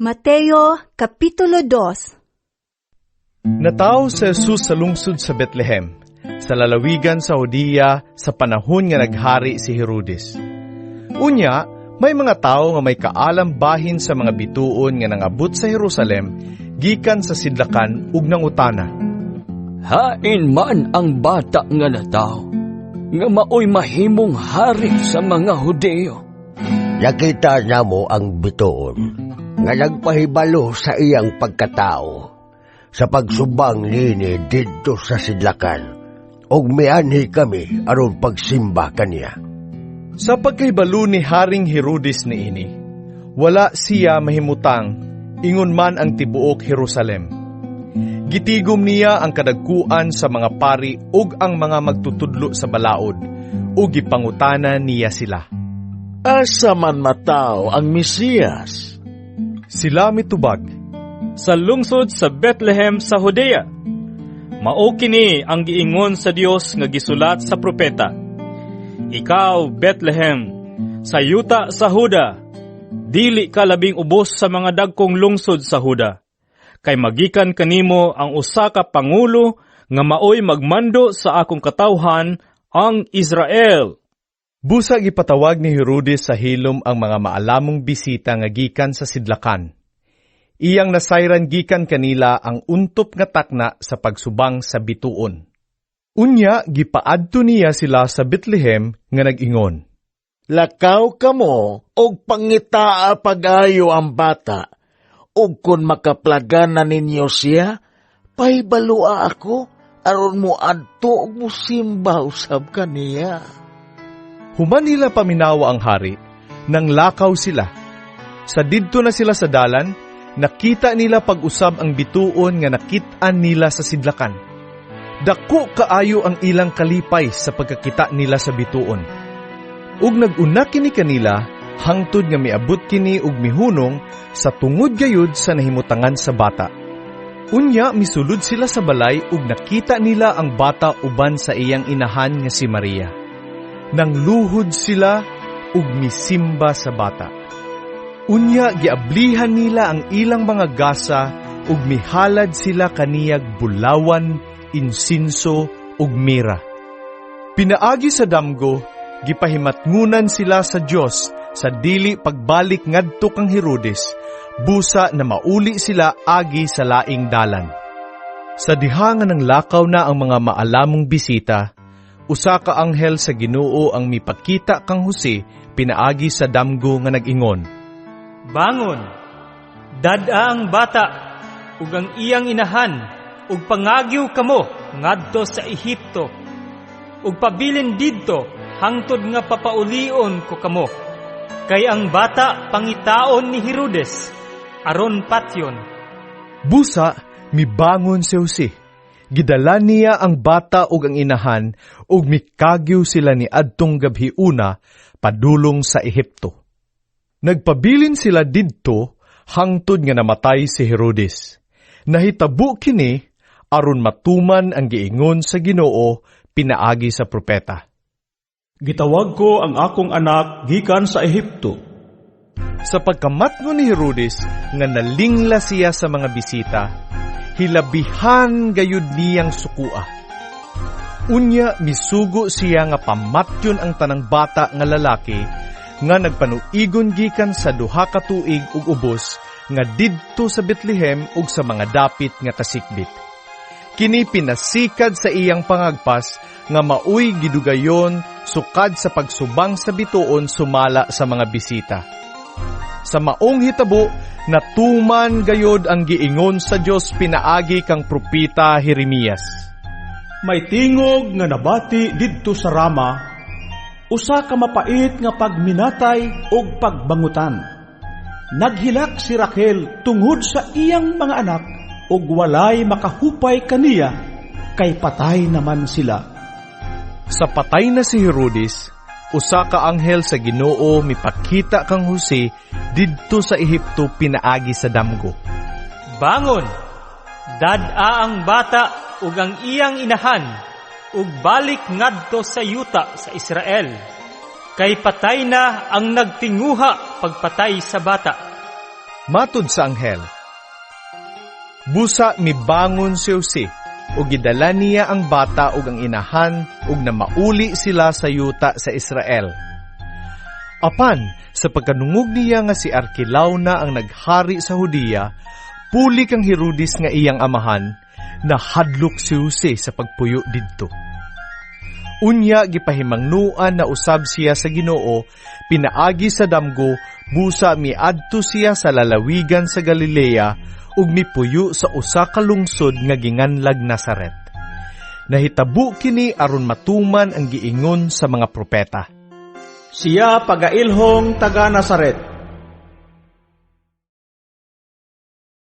Mateo Kapitulo 2. Natao si Jesus sa lungsod sa Bethlehem, sa lalawigan sa Judea sa panahon nga naghari si Herodes. Unya, may mga tao nga may kaalam bahin sa mga bituon nga nangabot sa Jerusalem, gikan sa sidlakan ug nangutana. Hain man ang bata nga nataw, nga maoy mahimong hari sa mga Hudeo. Nakita na mo ang bituon, nga nagpahibalo sa iyang pagkatao, sa pagsubang nini didto sa sidlakan, og mianhi kami aron pagsimba kaniya. Sa pagkahibalo ni Haring Herodes niini, wala siya mahimutang, ingon man ang tibuok Jerusalem. Gitigom niya ang kadagkuan sa mga pari ug ang mga magtutudlo sa balaod, ug gipangutana niya sila. Asa man mataw ang Mesiyas? Sila mitubag, sa lungsod sa Bethlehem sa Judea. Mao kini ang giingon sa Dios nga gisulat sa propeta. Ikaw, Bethlehem, sa yuta sa Huda, dili ka labing ubos sa mga dagkong lungsod sa Huda. Kay magikan kanimo ang usa ka pangulo nga maoy magmando sa akong katawhan, ang Israel. Busa gipatawag ni Herodes sa hilom ang mga maalamong bisita nga gikan sa sidlakan. Iyang nasayran gikan kanila ang untop nga takna sa pagsubang sa bituon. Unya, gipaadto niya sila sa Bethlehem nga nag-ingon. Lakaw kamo og pangitaa pag-ayo ang bata, ug kun makaplagan na ninyo siya, pahibalua ako aron mo adto og musimba usab kaniya. Human nila paminawa ang hari, nang lakaw sila. Sa didto na sila sa dalan, nakita nila pag-usab ang bituon nga nakit-an nila sa sidlakan. Dako kaayo ang ilang kalipay sa pagkakita nila sa bituon. Ug nag-una kini kanila, hangtod nga miabot kini ug mihunong sa tungod gayud sa nahimutangan sa bata. Unya misulod sila sa balay ug nakita nila ang bata uban sa iyang inahan nga si Maria. Nang luhod sila ug misimba sa bata. Unya giablihan nila ang ilang mga gasa ug mihalad sila kaniyag bulawan, insinso ug mira. Pinaagi sa damgo, gipahimatngunan sila sa Dios sa dili pagbalik ngadto kang Herodes, busa na mauli sila agi sa laing dalan. Sa diha nga nang lakaw na ang mga maalamong bisita, usa ka anghel sa Ginoo ang mipakita kang Jose pinaagi sa damgo nga nag-ingon. Bangon, dad-a ang bata, ug ang iyang inahan, ug pangagyo kamo ngadto sa Ehipto, ug pabilin didto hangtod nga papaulion ko kamo. Kay ang bata pangitaon ni Herodes, aron patyon. Busa, mibangon si Jose. Gidala niya ang bata ug ang inahan, ug mikagyo sila ni adtong gabhi una, padulong sa Ehipto. Nagpabilin sila didto, hangtod nga namatay si Herodes. Nahitabo kini, aron matuman ang giingon sa Ginoo pinaagi sa propeta. Gitawag ko ang akong anak gikan sa Ehipto. Sa pagkamatngon ni Herodes nga nalingla siya sa mga bisita, hilabihan gayud niyang sukua. Unya misugo siya nga pamatyon ang tanang bata nga lalaki nga nagpanuigon gikan sa 2 ka tuig ug ubos nga didto sa Bethlehem ug sa mga dapit nga kasikbit. Kini pinasikad sa iyang pangagpas nga maoy gidugayon sukad sa pagsubang sa bituon sumala sa mga bisita. Sa maong hitabo, natuman gayod ang giingon sa Dios pinaagi kang propeta Jeremias. May tingog nga nabati didto sa Rama, usa ka mapait nga pagminatay og pagbangutan. Naghilak si Raquel tungod sa iyang mga anak, ug walay makahupay kaniya, kay patay naman sila. Sa patay na si Herodes, usa ka anghel sa Ginoo mipakita kang Jose didto sa Ehipto pinaagi sa damgo. Bangon, dad-a ang bata ug ang iyang inahan, ug balik ngadto sa yuta sa Israel. Kay patay na ang nagtinguha pagpatay sa bata. Matud sa anghel. Busa mibangon si Jose, ug gidala niya ang bata ug ang inahan, ug na mauli sila sa yuta sa Israel. Apan, sa pagkanungog niya nga si Arkelao na ang naghari sa Judea, puli kang Herodes nga iyang amahan, nahadlok si Jose sa pagpuyo didto. Unya gipahimangnuan na usab siya sa Ginoo, pinaagi sa damgo, busa miadto siya sa lalawigan sa Galilea, ug mipuyo sa usa ka lungsod nga ginganlag Nazaret. Nahitabo kini aron matuman ang giingon sa mga propeta. Siya pagailhong taga Nazaret,